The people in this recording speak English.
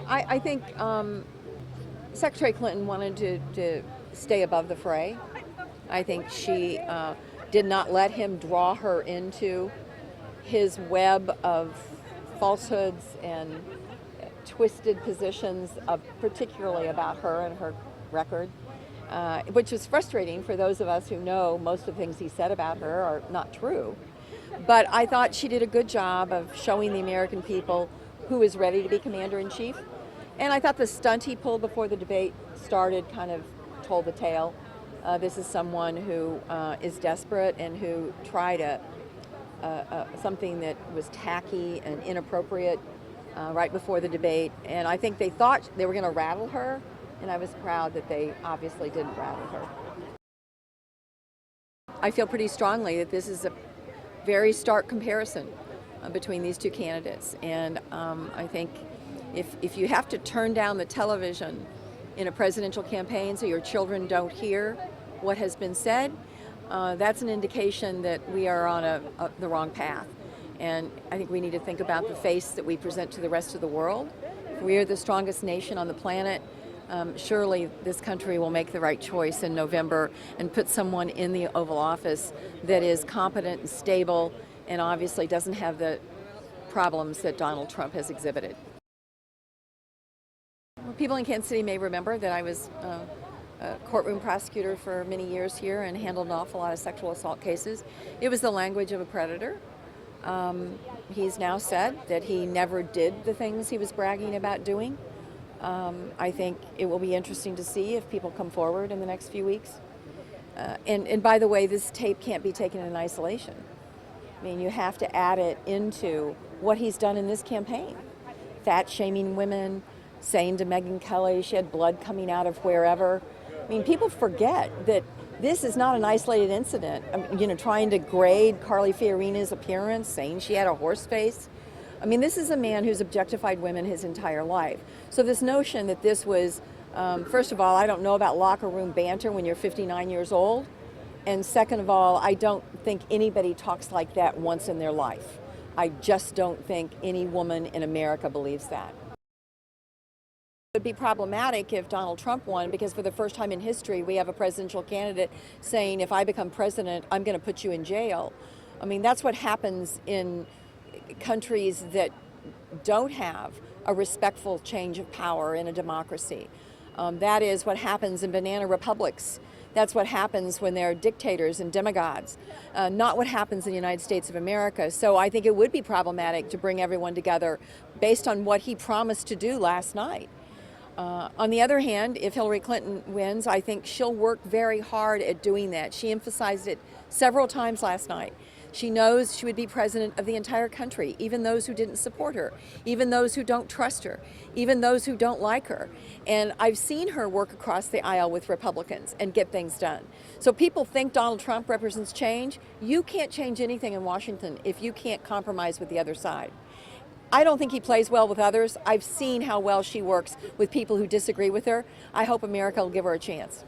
I think Secretary Clinton wanted to stay above the fray. I think she did not let him draw her into his web of falsehoods and twisted positions, particularly about her and her record, which was frustrating for those of us who know most of the things he said about her are not true. But I thought she did a good job of showing the American people who is ready to be commander-in-chief. And I thought the stunt he pulled before the debate started kind of told the tale. This is someone who is desperate and who tried something that was tacky and inappropriate right before the debate. And I think they thought they were going to rattle her, and I was proud that they obviously didn't rattle her. I feel pretty strongly that this is a very stark comparison between these two candidates. And I think if you have to turn down the television in a presidential campaign so your children don't hear what has been said, that's an indication that we are on the wrong path. And I think we need to think about the face that we present to the rest of the world. If we are the strongest nation on the planet, surely this country will make the right choice in November and put someone in the Oval Office that is competent and stable and obviously doesn't have the problems that Donald Trump has exhibited. Well, people in Kansas City may remember that I was a courtroom prosecutor for many years here and handled an awful lot of sexual assault cases. It was the language of a predator. He's now said that he never did the things he was bragging about doing. I think it will be interesting to see if people come forward in the next few weeks. And by the way, this tape can't be taken in isolation. I mean, you have to add it into what he's done in this campaign. Fat-shaming women, saying to Megyn Kelly she had blood coming out of wherever. I mean, people forget that this is not an isolated incident. Trying to grade Carly Fiorina's appearance, saying she had a horse face. I mean, this is a man who's objectified women his entire life. So this notion that this was, first of all, I don't know about locker room banter when you're 59 years old. And second of all, I don't think anybody talks like that once in their life. I just don't think any woman in America believes that. It would be problematic if Donald Trump won, because for the first time in history, we have a presidential candidate saying, if I become president, I'm going to put you in jail. I mean, that's what happens in countries that don't have a respectful change of power in a democracy. That is what happens in banana republics. That's what happens when there are dictators and demagogues, not what happens in the United States of America. So I think it would be problematic to bring everyone together based on what he promised to do last night. On the other hand, if Hillary Clinton wins, I think she'll work very hard at doing that. She emphasized it several times last night. She knows she would be president of the entire country, even those who didn't support her, even those who don't trust her, even those who don't like her. And I've seen her work across the aisle with Republicans and get things done. So people think Donald Trump represents change. You can't change anything in Washington if you can't compromise with the other side. I don't think he plays well with others. I've seen how well she works with people who disagree with her. I hope America will give her a chance.